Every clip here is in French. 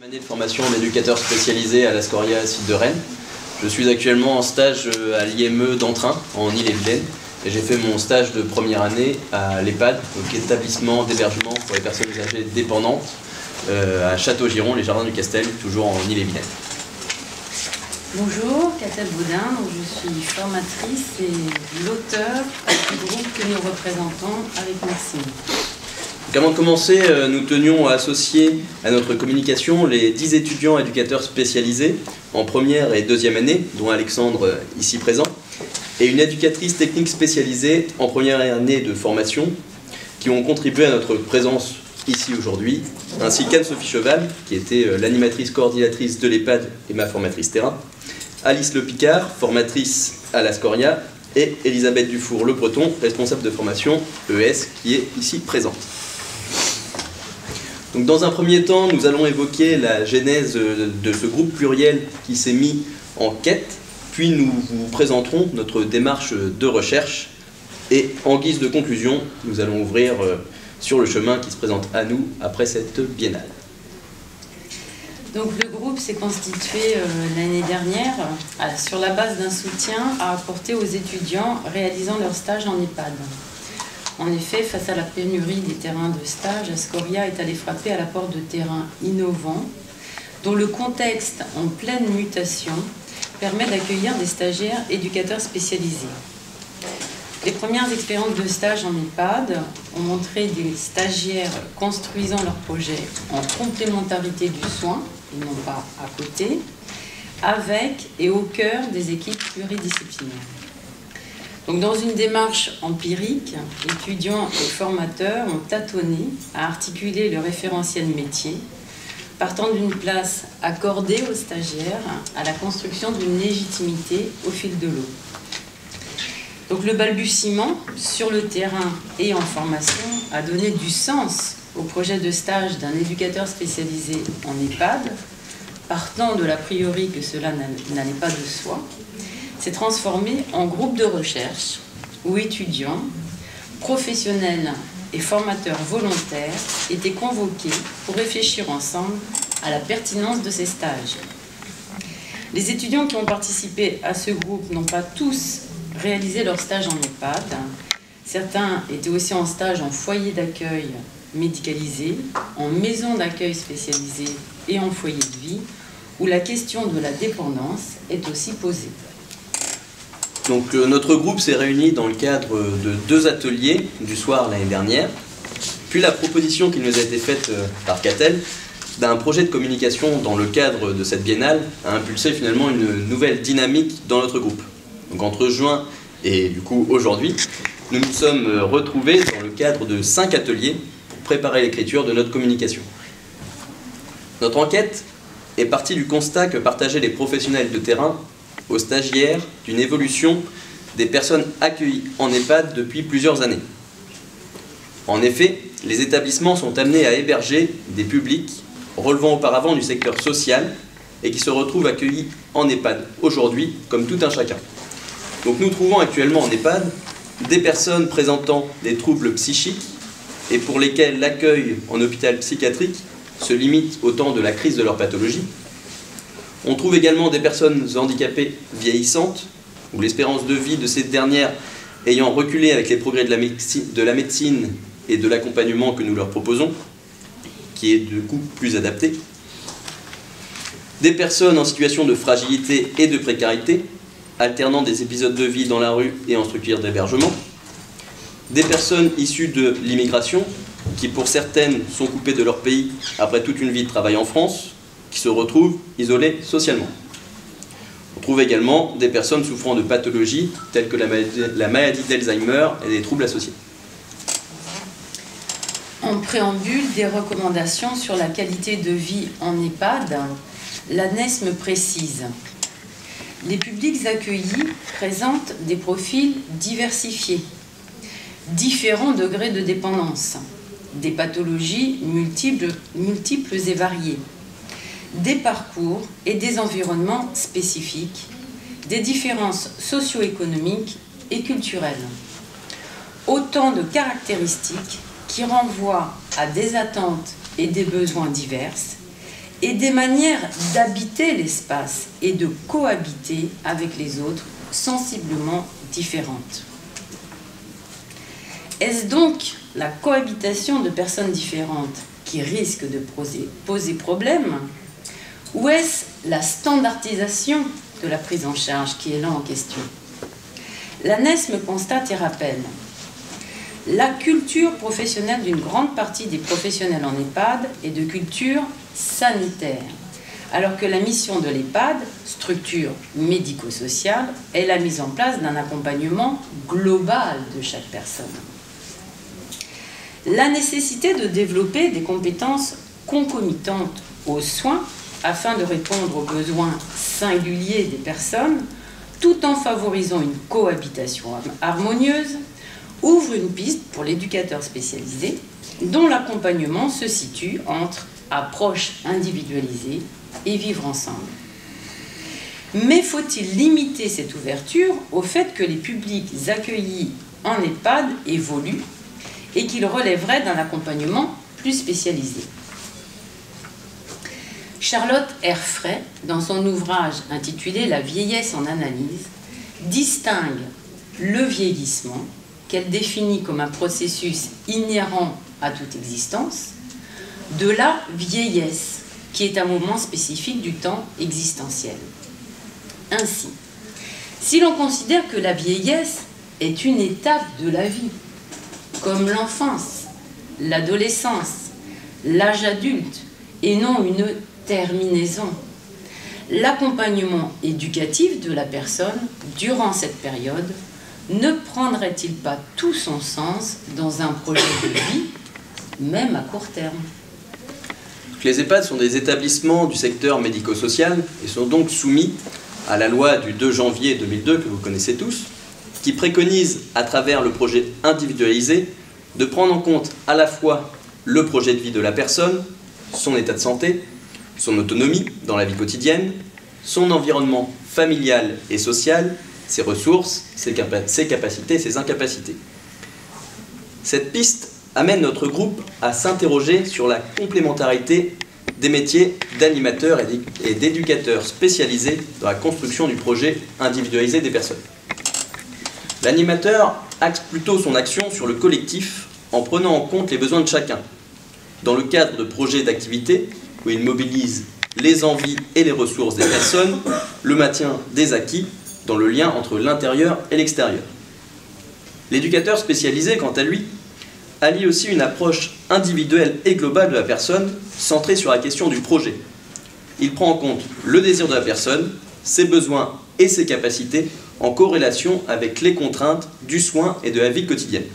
Année de formation d'éducateur spécialisé à l'Ascoria, site de Rennes. Je suis actuellement en stage à l'IME d'Entrain, en Ille-et-Vilaine, et j'ai fait mon stage de première année à l'EHPAD, donc établissement d'hébergement pour les personnes âgées dépendantes, à Château-Giron, les Jardins du Castel, toujours en Ille-et-Vilaine. Bonjour, Catel Baudin, donc je suis formatrice et l'auteur du groupe que nous représentons avec Maxime. Avant de commencer, nous tenions à associer à notre communication les 10 étudiants éducateurs spécialisés en première et deuxième année, dont Alexandre ici présent, et une éducatrice technique spécialisée en première année de formation, qui ont contribué à notre présence ici aujourd'hui, ainsi qu'Anne-Sophie Cheval, qui était l'animatrice coordinatrice de l'EHPAD et ma formatrice terrain, Alice Le Picard, formatrice à l'Ascoria, et Elisabeth Dufour-Le Breton, responsable de formation ES, qui est ici présente. Donc, dans un premier temps, nous allons évoquer la genèse de ce groupe pluriel qui s'est mis en quête, puis nous vous présenterons notre démarche de recherche et en guise de conclusion, nous allons ouvrir sur le chemin qui se présente à nous après cette biennale. Donc le groupe s'est constitué l'année dernière sur la base d'un soutien à apporter aux étudiants réalisant leur stage en EHPAD. En effet, face à la pénurie des terrains de stage, Ascoria est allé frapper à la porte de terrains innovants, dont le contexte en pleine mutation permet d'accueillir des stagiaires éducateurs spécialisés. Les premières expériences de stage en EHPAD ont montré des stagiaires construisant leur projet en complémentarité du soin, et non pas à côté, avec et au cœur des équipes pluridisciplinaires. Donc, dans une démarche empirique, étudiants et formateurs ont tâtonné à articuler le référentiel métier, partant d'une place accordée aux stagiaires à la construction d'une légitimité au fil de l'eau. Donc, le balbutiement sur le terrain et en formation a donné du sens au projet de stage d'un éducateur spécialisé en EHPAD, partant de l'a priori que cela n'allait pas de soi, s'est transformé en groupe de recherche où étudiants, professionnels et formateurs volontaires étaient convoqués pour réfléchir ensemble à la pertinence de ces stages. Les étudiants qui ont participé à ce groupe n'ont pas tous réalisé leur stage en EHPAD. Certains étaient aussi en stage en foyer d'accueil médicalisé, en maison d'accueil spécialisée et en foyer de vie, où la question de la dépendance est aussi posée. Donc, notre groupe s'est réuni dans le cadre de 2 ateliers du soir l'année dernière, puis la proposition qui nous a été faite par Catel d'un projet de communication dans le cadre de cette biennale a impulsé finalement une nouvelle dynamique dans notre groupe. Donc, entre juin et du coup aujourd'hui, nous nous sommes retrouvés dans le cadre de 5 ateliers pour préparer l'écriture de notre communication. Notre enquête est partie du constat que partageaient les professionnels de terrain aux stagiaires d'une évolution des personnes accueillies en EHPAD depuis plusieurs années. En effet, les établissements sont amenés à héberger des publics relevant auparavant du secteur social et qui se retrouvent accueillis en EHPAD aujourd'hui comme tout un chacun. Donc nous trouvons actuellement en EHPAD des personnes présentant des troubles psychiques et pour lesquelles l'accueil en hôpital psychiatrique se limite au temps de la crise de leur pathologie. On trouve également des personnes handicapées vieillissantes, où l'espérance de vie de ces dernières ayant reculé avec les progrès de la médecine et de l'accompagnement que nous leur proposons, qui est du coup plus adapté. Des personnes en situation de fragilité et de précarité, alternant des épisodes de vie dans la rue et en structure d'hébergement. Des personnes issues de l'immigration, qui pour certaines sont coupées de leur pays après toute une vie de travail en France, qui se retrouvent isolés socialement. On trouve également des personnes souffrant de pathologies telles que la maladie d'Alzheimer et des troubles associés. En préambule des recommandations sur la qualité de vie en EHPAD, l'ANESM précise: les publics accueillis présentent des profils diversifiés, différents degrés de dépendance, des pathologies multiples et variées, des parcours et des environnements spécifiques, des différences socio-économiques et culturelles. Autant de caractéristiques qui renvoient à des attentes et des besoins divers et des manières d'habiter l'espace et de cohabiter avec les autres sensiblement différentes. Est-ce donc la cohabitation de personnes différentes qui risque de poser problème, ou est-ce la standardisation de la prise en charge qui est là en question? L'ANESM constate et rappelle la culture professionnelle d'une grande partie des professionnels en EHPAD est de culture sanitaire, alors que la mission de l'EHPAD, structure médico-sociale, est la mise en place d'un accompagnement global de chaque personne. La nécessité de développer des compétences concomitantes aux soins afin de répondre aux besoins singuliers des personnes, tout en favorisant une cohabitation harmonieuse, ouvre une piste pour l'éducateur spécialisé dont l'accompagnement se situe entre approche individualisée et vivre ensemble. Mais faut-il limiter cette ouverture au fait que les publics accueillis en EHPAD évoluent et qu'ils relèveraient d'un accompagnement plus spécialisé? Charlotte Erfray, dans son ouvrage intitulé « La vieillesse en analyse », distingue le vieillissement, qu'elle définit comme un processus inhérent à toute existence, de la vieillesse, qui est un moment spécifique du temps existentiel. Ainsi, si l'on considère que la vieillesse est une étape de la vie, comme l'enfance, l'adolescence, l'âge adulte, et non une terminaison, l'accompagnement éducatif de la personne durant cette période ne prendrait-il pas tout son sens dans un projet de vie, même à court terme? Les EHPAD sont des établissements du secteur médico-social et sont donc soumis à la loi du 2 janvier 2002, que vous connaissez tous, qui préconise, à travers le projet individualisé, de prendre en compte à la fois le projet de vie de la personne, son état de santé, son autonomie dans la vie quotidienne, son environnement familial et social, ses ressources, ses capacités, ses incapacités. Cette piste amène notre groupe à s'interroger sur la complémentarité des métiers d'animateurs et d'éducateurs spécialisés dans la construction du projet individualisé des personnes. L'animateur axe plutôt son action sur le collectif en prenant en compte les besoins de chacun, dans le cadre de projets d'activité où il mobilise les envies et les ressources des personnes, le maintien des acquis dans le lien entre l'intérieur et l'extérieur. L'éducateur spécialisé, quant à lui, allie aussi une approche individuelle et globale de la personne centrée sur la question du projet. Il prend en compte le désir de la personne, ses besoins et ses capacités en corrélation avec les contraintes du soin et de la vie quotidienne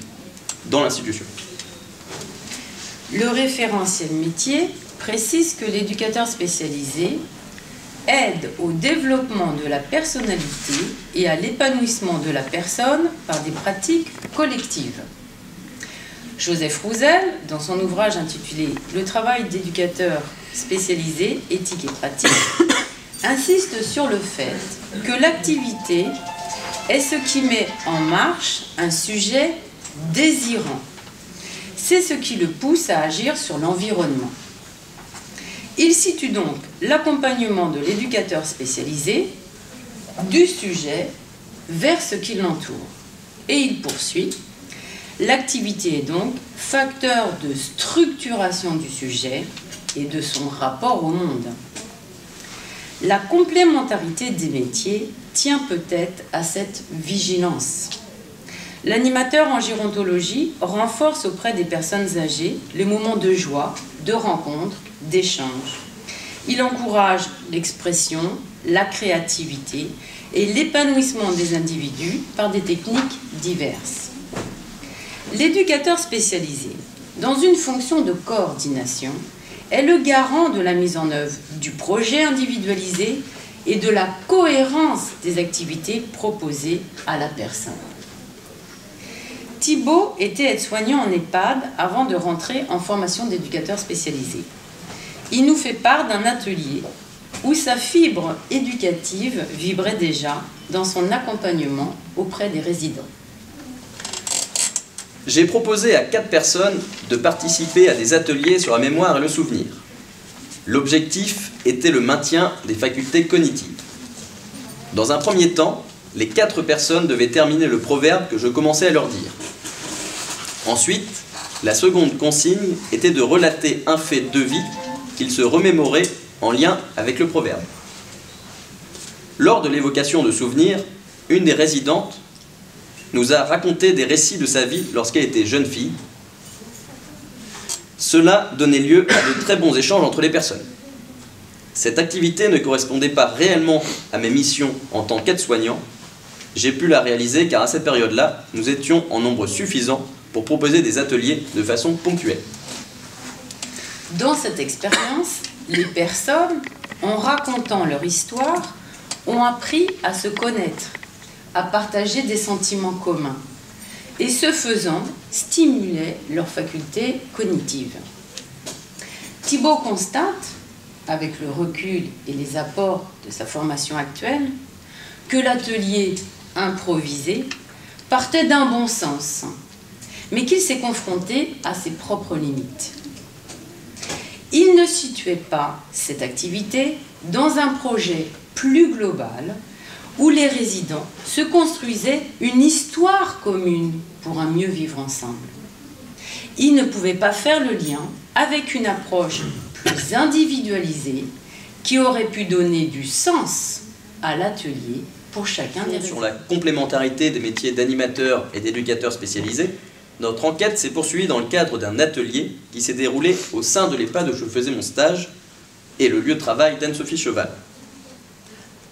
dans l'institution. Le référentiel métier précise que l'éducateur spécialisé aide au développement de la personnalité et à l'épanouissement de la personne par des pratiques collectives. Joseph Roussel, dans son ouvrage intitulé « Le travail d'éducateur spécialisé, éthique et pratique », insiste sur le fait que l'activité est ce qui met en marche un sujet désirant. C'est ce qui le pousse à agir sur l'environnement. Il situe donc l'accompagnement de l'éducateur spécialisé du sujet vers ce qui l'entoure. Et il poursuit: l'activité est donc facteur de structuration du sujet et de son rapport au monde. La complémentarité des métiers tient peut-être à cette vigilance. L'animateur en gérontologie renforce auprès des personnes âgées les moments de joie, de rencontre, d'échange. Il encourage l'expression, la créativité et l'épanouissement des individus par des techniques diverses. L'éducateur spécialisé, dans une fonction de coordination, est le garant de la mise en œuvre du projet individualisé et de la cohérence des activités proposées à la personne. Thibault était aide-soignant en EHPAD avant de rentrer en formation d'éducateur spécialisé. Il nous fait part d'un atelier où sa fibre éducative vibrait déjà dans son accompagnement auprès des résidents. J'ai proposé à 4 personnes de participer à des ateliers sur la mémoire et le souvenir. L'objectif était le maintien des facultés cognitives. Dans un premier temps, les 4 personnes devaient terminer le proverbe que je commençais à leur dire. Ensuite, la seconde consigne était de relater un fait de vie qu'ils se remémoraient en lien avec le proverbe. Lors de l'évocation de souvenirs, une des résidentes nous a raconté des récits de sa vie lorsqu'elle était jeune fille. Cela donnait lieu à de très bons échanges entre les personnes. Cette activité ne correspondait pas réellement à mes missions en tant qu'aide-soignant. J'ai pu la réaliser car à cette période-là, nous étions en nombre suffisant pour proposer des ateliers de façon ponctuelle. Dans cette expérience, les personnes, en racontant leur histoire, ont appris à se connaître, à partager des sentiments communs, et ce faisant, stimulaient leurs facultés cognitives. Thibault constate, avec le recul et les apports de sa formation actuelle, que l'atelier improvisé partait d'un bon sens, mais qu'il s'est confronté à ses propres limites. Il ne situait pas cette activité dans un projet plus global où les résidents se construisaient une histoire commune pour un mieux vivre ensemble. Il ne pouvait pas faire le lien avec une approche plus individualisée qui aurait pu donner du sens à l'atelier pour chacun des résidents. Sur la complémentarité des métiers d'animateur et d'éducateur spécialisé, notre enquête s'est poursuivie dans le cadre d'un atelier qui s'est déroulé au sein de l'EHPAD où je faisais mon stage et le lieu de travail d'Anne-Sophie Cheval.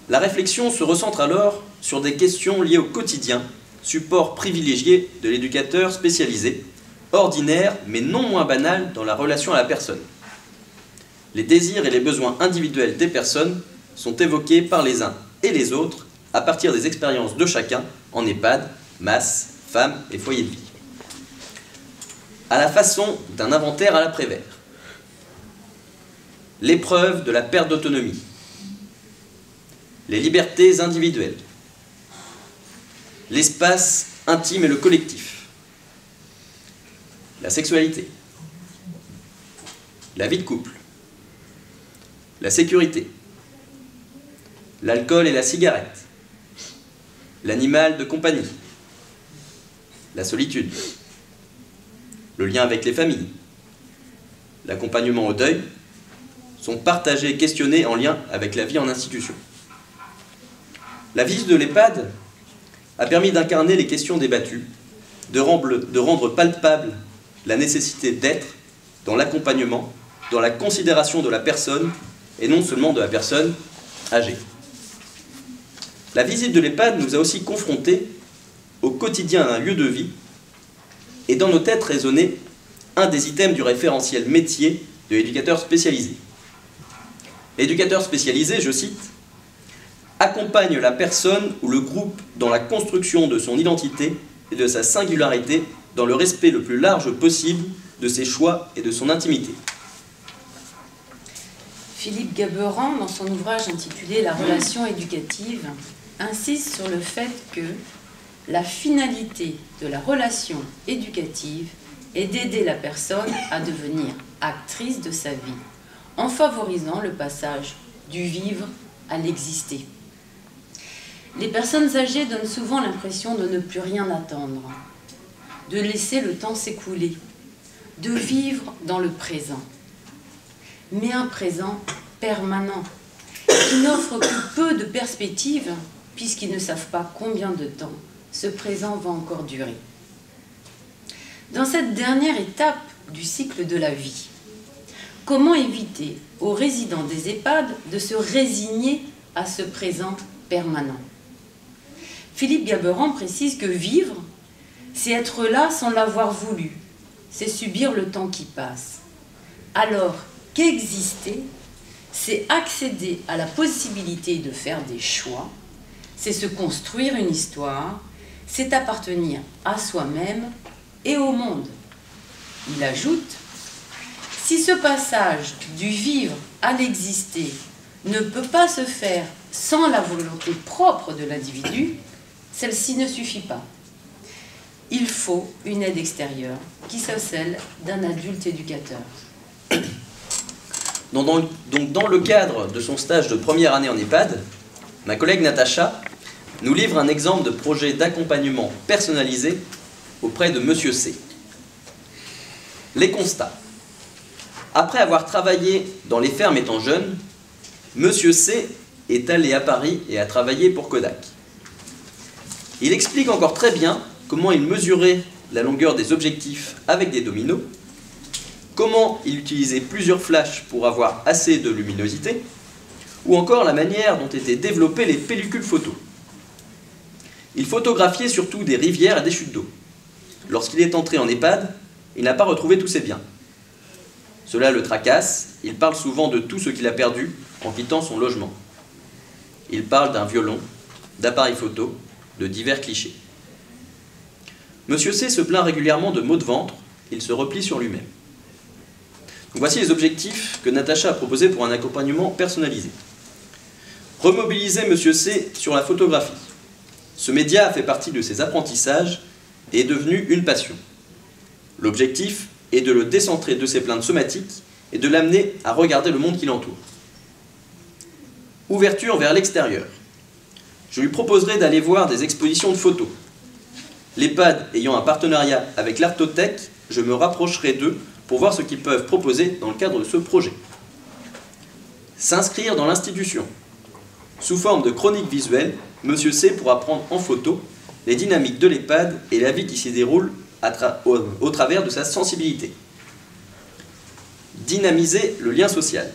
La réflexion se recentre alors sur des questions liées au quotidien, support privilégié de l'éducateur spécialisé, ordinaire mais non moins banal dans la relation à la personne. Les désirs et les besoins individuels des personnes sont évoqués par les uns et les autres à partir des expériences de chacun en EHPAD, MAS, femmes et foyers de vie. À la façon d'un inventaire à la Prévert. L'épreuve de la perte d'autonomie. Les libertés individuelles. L'espace intime et le collectif. La sexualité. La vie de couple. La sécurité. L'alcool et la cigarette. L'animal de compagnie. La solitude. Le lien avec les familles. L'accompagnement au deuil sont partagés et questionnés en lien avec la vie en institution. La visite de l'EHPAD a permis d'incarner les questions débattues, de rendre palpable la nécessité d'être dans l'accompagnement, dans la considération de la personne et non seulement de la personne âgée. La visite de l'EHPAD nous a aussi confrontés au quotidien d'un lieu de vie et dans nos têtes résonnait un des items du référentiel métier de l'éducateur spécialisé. L'éducateur spécialisé, je cite, accompagne la personne ou le groupe dans la construction de son identité et de sa singularité dans le respect le plus large possible de ses choix et de son intimité. Philippe Gaberan, dans son ouvrage intitulé « La relation éducative », insiste sur le fait que la finalité de la relation éducative est d'aider la personne à devenir actrice de sa vie, en favorisant le passage du vivre à l'exister. Les personnes âgées donnent souvent l'impression de ne plus rien attendre, de laisser le temps s'écouler, de vivre dans le présent. Mais un présent permanent, qui n'offre que peu de perspectives, puisqu'ils ne savent pas combien de temps ce présent va encore durer. Dans cette dernière étape du cycle de la vie, comment éviter aux résidents des EHPAD de se résigner à ce présent permanent? Philippe Gaberan précise que vivre, c'est être là sans l'avoir voulu, c'est subir le temps qui passe. Alors qu'exister, c'est accéder à la possibilité de faire des choix, c'est se construire une histoire, c'est appartenir à soi-même et au monde. Il ajoute, si ce passage du vivre à l'exister ne peut pas se faire sans la volonté propre de l'individu, celle-ci ne suffit pas. Il faut une aide extérieure, qui soit celle d'un adulte éducateur. Donc dans le cadre de son stage de première année en EHPAD, ma collègue Natacha nous livre un exemple de projet d'accompagnement personnalisé auprès de Monsieur C. Les constats. Après avoir travaillé dans les fermes étant jeune, Monsieur C est allé à Paris et a travaillé pour Kodak. Il explique encore très bien comment il mesurait la longueur des objectifs avec des dominos, comment il utilisait plusieurs flashs pour avoir assez de luminosité, ou encore la manière dont étaient développées les pellicules photo. Il photographiait surtout des rivières et des chutes d'eau. Lorsqu'il est entré en EHPAD, il n'a pas retrouvé tous ses biens. Cela le tracasse, il parle souvent de tout ce qu'il a perdu en quittant son logement. Il parle d'un violon, d'appareils photo, de divers clichés. Monsieur C se plaint régulièrement de maux de ventre, il se replie sur lui-même. Voici les objectifs que Natacha a proposés pour un accompagnement personnalisé. Remobiliser Monsieur C sur la photographie. Ce média a fait partie de ses apprentissages et est devenu une passion. L'objectif est de le décentrer de ses plaintes somatiques et de l'amener à regarder le monde qui l'entoure. Ouverture vers l'extérieur. Je lui proposerai d'aller voir des expositions de photos. L'EHPAD ayant un partenariat avec l'Artothèque, je me rapprocherai d'eux pour voir ce qu'ils peuvent proposer dans le cadre de ce projet. S'inscrire dans l'institution. Sous forme de chronique visuelle, Monsieur C pourra prendre en photo les dynamiques de l'EHPAD et la vie qui s'y déroule au travers de sa sensibilité. Dynamiser le lien social.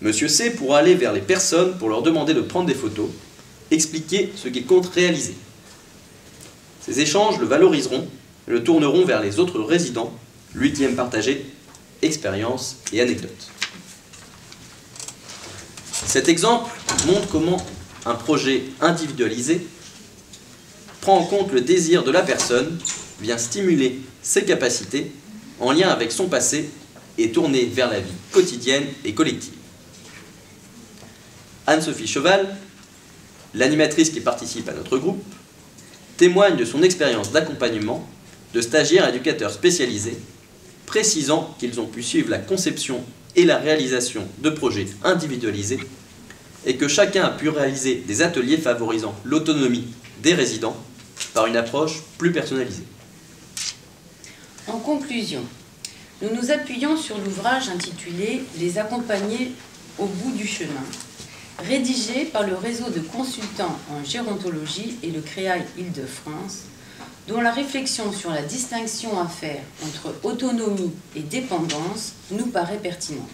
Monsieur C pourra aller vers les personnes pour leur demander de prendre des photos, expliquer ce qu'il compte réaliser. Ces échanges le valoriseront et le tourneront vers les autres résidents, lui qui aime partager expériences et anecdotes. Cet exemple montre comment un projet individualisé prend en compte le désir de la personne, vient stimuler ses capacités en lien avec son passé et tourné vers la vie quotidienne et collective. Anne-Sophie Cheval, l'animatrice qui participe à notre groupe, témoigne de son expérience d'accompagnement de stagiaires éducateurs spécialisés, précisant qu'ils ont pu suivre la conception et la réalisation de projets individualisés et que chacun a pu réaliser des ateliers favorisant l'autonomie des résidents par une approche plus personnalisée. En conclusion, nous nous appuyons sur l'ouvrage intitulé « Les accompagner au bout du chemin », rédigé par le réseau de consultants en gérontologie et le CREAI Île-de-France, dont la réflexion sur la distinction à faire entre autonomie et dépendance nous paraît pertinente.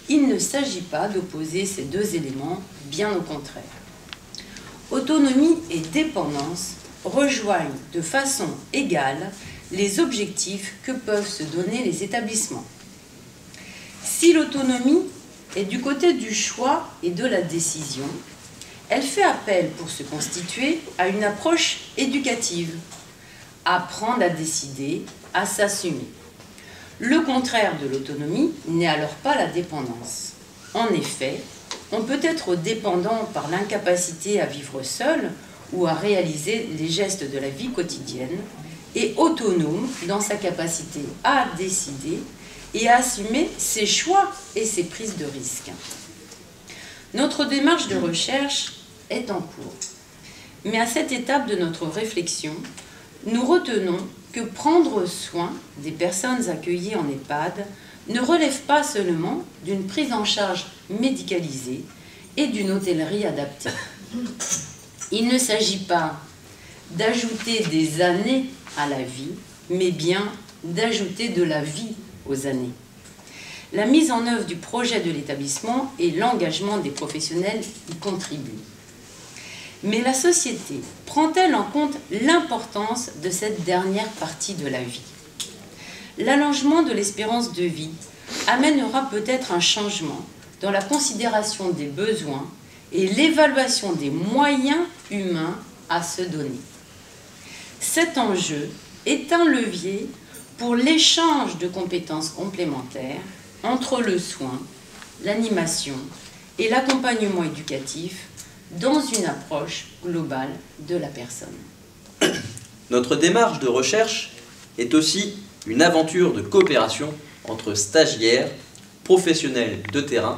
Il ne s'agit pas d'opposer ces deux éléments, bien au contraire. Autonomie et dépendance rejoignent de façon égale les objectifs que peuvent se donner les établissements. Si l'autonomie est du côté du choix et de la décision, elle fait appel pour se constituer à une approche éducative, apprendre à décider, à s'assumer. Le contraire de l'autonomie n'est alors pas la dépendance. En effet, on peut être dépendant par l'incapacité à vivre seul ou à réaliser les gestes de la vie quotidienne et autonome dans sa capacité à décider et à assumer ses choix et ses prises de risques. Notre démarche de recherche est en cours. Mais à cette étape de notre réflexion, nous retenons que prendre soin des personnes accueillies en EHPAD ne relève pas seulement d'une prise en charge médicalisée et d'une hôtellerie adaptée. Il ne s'agit pas d'ajouter des années à la vie, mais bien d'ajouter de la vie aux années. La mise en œuvre du projet de l'établissement et l'engagement des professionnels y contribuent. Mais la société prend-elle en compte l'importance de cette dernière partie de la vie? L'allongement de l'espérance de vie amènera peut-être un changement dans la considération des besoins et l'évaluation des moyens humains à se donner. Cet enjeu est un levier pour l'échange de compétences complémentaires entre le soin, l'animation et l'accompagnement éducatif dans une approche globale de la personne. Notre démarche de recherche est aussi une aventure de coopération entre stagiaires, professionnel de terrain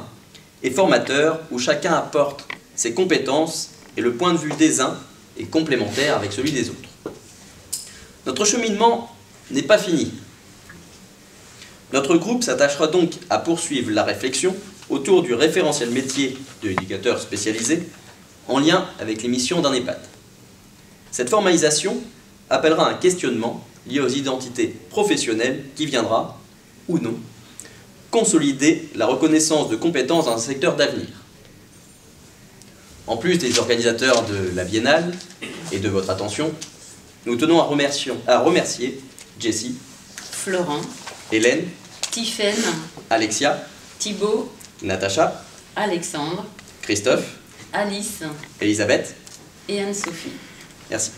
et formateur où chacun apporte ses compétences et le point de vue des uns est complémentaire avec celui des autres. Notre cheminement n'est pas fini. Notre groupe s'attachera donc à poursuivre la réflexion autour du référentiel métier de l'éducateur spécialisé en lien avec les missions d'un EHPAD. Cette formalisation appellera un questionnement lié aux identités professionnelles qui viendra, ou non, consolider la reconnaissance de compétences dans un secteur d'avenir. En plus des organisateurs de la Biennale et de votre attention, nous tenons à remercier Jessie, Florent, Hélène, Tiffaine, Alexia, Thibaut, Natacha, Alexandre, Christophe, Alice Elisabeth et Anne-Sophie. Merci.